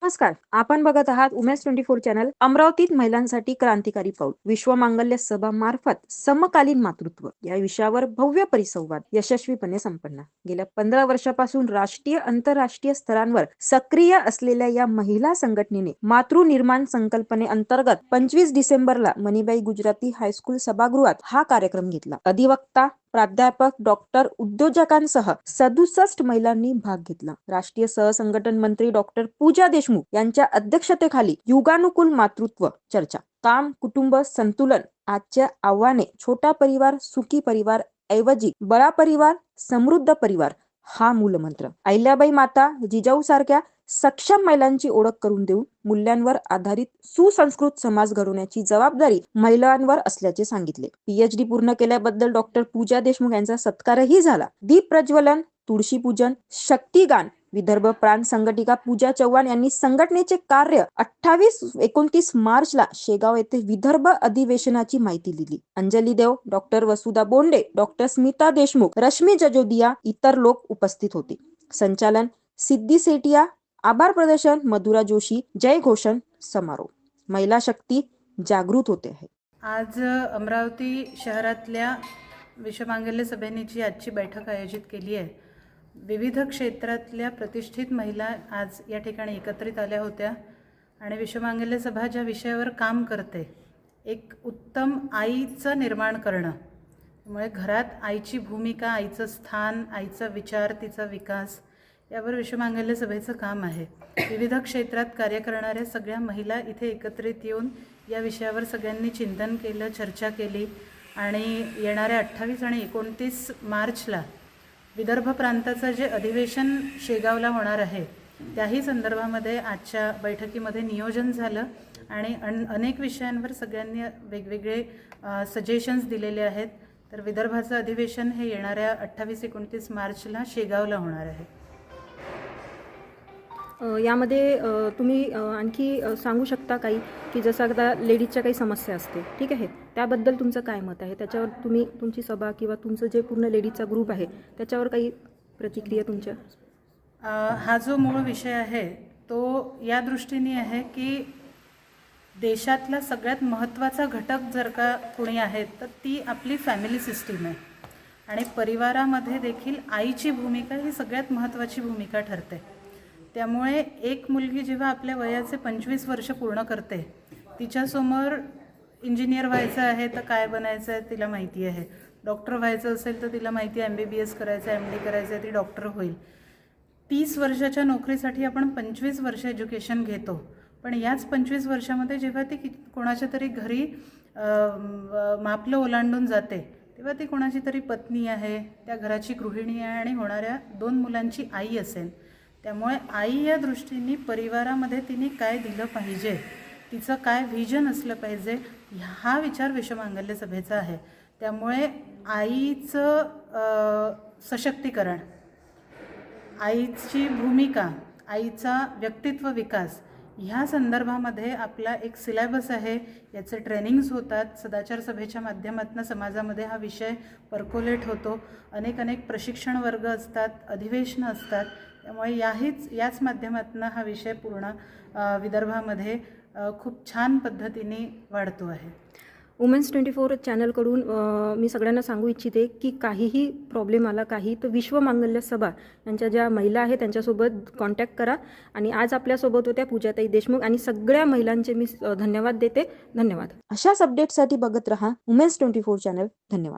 नमस्कार. आपण बघत आहात उमेश 24 चॅनल. अमरावतीत महिलांसाठी क्रांतिकारी पाऊल. विश्व मांगल्य सभा मार्फत समकालीन मातृत्व या विषयावर भव्य परिसंवाद यशस्वीपणे संपन्न. गेल्या 15 वर्षापासून राष्ट्रीय आंतरराष्ट्रीय स्तरांवर सक्रिय असलेल्या या महिला संघटनेने मातृनिर्माण संकल्पने अंतर्गत 25 डिसेंबरला मणिबाई गुजराती हायस्कूल सभागृहात हा कार्यक्रम घेतला. अधिवक्ता, प्राध्यापक, डॉक्टर, उद्योजकांसह 67 महिलांनी भाग घेतला. राष्ट्रीय सहसंघटन मंत्री डॉक्टर पूजा देशमुख यांच्या अध्यक्षतेखाली युगानुकूल मातृत्व चर्चा, काम कुटुंब संतुलन आजच्या आव्हाने, छोटा परिवार सुखी परिवार ऐवजी बळा परिवार समृद्ध परिवार हा मूलमंत्र. अहिल्याबाई माता जिजाऊ सारख्या सक्षम महिलांची ओळख करून देऊन मूल्यांवर आधारित सुसंस्कृत समाज घडवण्याची जबाबदारी महिलांवर असल्याचे सांगितले. PhD पूर्ण केल्याबद्दल डॉक्टर पूजा देशमुख यांचा सत्कारही झाला. दीप प्रज्वलन, तुळशी पूजन, शक्तिगान विदर्भ प्रांत संघटिका पूजा चव्हाण यांनी संघटनेचे कार्य 28-29 मार्चला शेगाव येथे विदर्भ अधिवेशनाची माहिती दिली. अंजली देव, डॉक्टर वसुधा बोंडे, डॉक्टर स्मिता देशमुख, रश्मी जजोदिया इतर लोक उपस्थित होते. संचालन सिद्धी सेठिया, आभार प्रदर्शन मधुरा जोशी, जय घोषण समारोप. महिला शक्ती जागृत होते आहे. आज अमरावती शहरातल्या विश्वमांगल्य सभेची आजची बैठक आयोजित केली आहे. विविध क्षेत्रातल्या प्रतिष्ठित महिला आज या ठिकाणी एकत्रित आल्या होत्या आणि विश्वमांगल्य सभा ज्या विषयावर काम करते, एक उत्तम आईचं निर्माण करणं, त्यामुळे घरात आईची भूमिका, आईचं स्थान, आईचा विचार, तिचा विकास यावर विश्वमांगल्य सभेचं काम आहे. विविध क्षेत्रात कार्य करणाऱ्या सगळ्या महिला इथे एकत्रित येऊन या विषयावर सगळ्यांनी चिंतन केलं, चर्चा केली आणि येणाऱ्या 28 आणि 29 मार्चला विदर्भ प्रांताचं जे अधिवेशन शेगावला होणार आहे त्याही संदर्भामध्ये आजच्या बैठकीमध्ये नियोजन झालं आणि अनेक विषयांवर सगळ्यांनी वेगवेगळे सजेशन्स दिलेले आहेत. तर विदर्भाचं अधिवेशन हे येणाऱ्या 28-29 मार्चला शेगावला होणार आहे. यामध्ये तुम्ही आणखी सांगू शकता काही की जसं आता लेडीजच्या काही समस्या असते, ठीक आहे, त्याबद्दल तुमचं काय मत आहे? त्याच्यावर तुम्ही तुमची सभा किंवा तुमचं जे पूर्ण लेडीजचा ग्रुप आहे त्याच्यावर काही प्रतिक्रिया तुमच्या? हा जो मूळ विषय आहे तो या दृष्टीने आहे की देशातला सगळ्यात महत्त्वाचा घटक जर का कोणी आहे तर ती आपली फॅमिली सिस्टीम आहे आणि परिवारामध्ये देखील आईची भूमिका ही सगळ्यात महत्त्वाची भूमिका ठरते. त्यामुळे एक मुलगी जेव्हा आपल्या वयाचे 25 वर्ष पूर्ण करते, तिच्यासमोर इंजिनियर व्हायचं आहे तर काय बनायचं आहे तिला माहिती आहे, डॉक्टर व्हायचं असेल तर तिला माहिती आहे MBBS करायचं आहे, MD करायचं आहे, ती डॉक्टर होईल. 30 वर्षाच्या नोकरीसाठी आपण 25 वर्ष एज्युकेशन घेतो, पण याच 25 वर्षामध्ये जेव्हा ती कोणाच्या तरी घरी मापलं ओलांडून जाते तेव्हा ती कोणाची तरी पत्नी आहे, त्या घराची गृहिणी आहे आणि होणाऱ्या 2 मुलांची आई असेल. त्यामुळे आई या दृष्टीने परिवारामध्ये तिने काय दिलं पाहिजे, तिचं काय व्हिजन असलं पाहिजे, हा विचार विश्वमांगल्य सभेचा आहे. त्यामुळे आईचं सशक्तीकरण, आईची भूमिका, आईचा व्यक्तित्व विकास ह्या संदर्भामध्ये आपला एक सिलेबस आहे. याचे ट्रेनिंग्स होतात. सदाचार सभेच्या माध्यमातून समाजामध्ये हा विषय पर्कोलेट होतो. अनेक प्रशिक्षण वर्ग असतात, अधिवेशनं असतात. त्यामुळे याच माध्यमातून हा विषय पूर्ण विदर्भामध्ये खूप छान पद्धतीने वाढतो आहे. वुमेन्स 24 चॅनलकडून मी सगळ्यांना सांगू इच्छिते की काहीही प्रॉब्लेम आला काही तर विश्व मांगल्य सभा यांच्या ज्या महिला आहेत त्यांच्यासोबत कॉन्टॅक्ट करा. आणि आज आपल्यासोबत होत्या पूजाताई देशमुख आणि सगळ्या महिलांचे मी धन्यवाद देते. धन्यवाद. अशाच अपडेटसाठी बघत रहा वुमेन्स 24 चॅनल. धन्यवाद.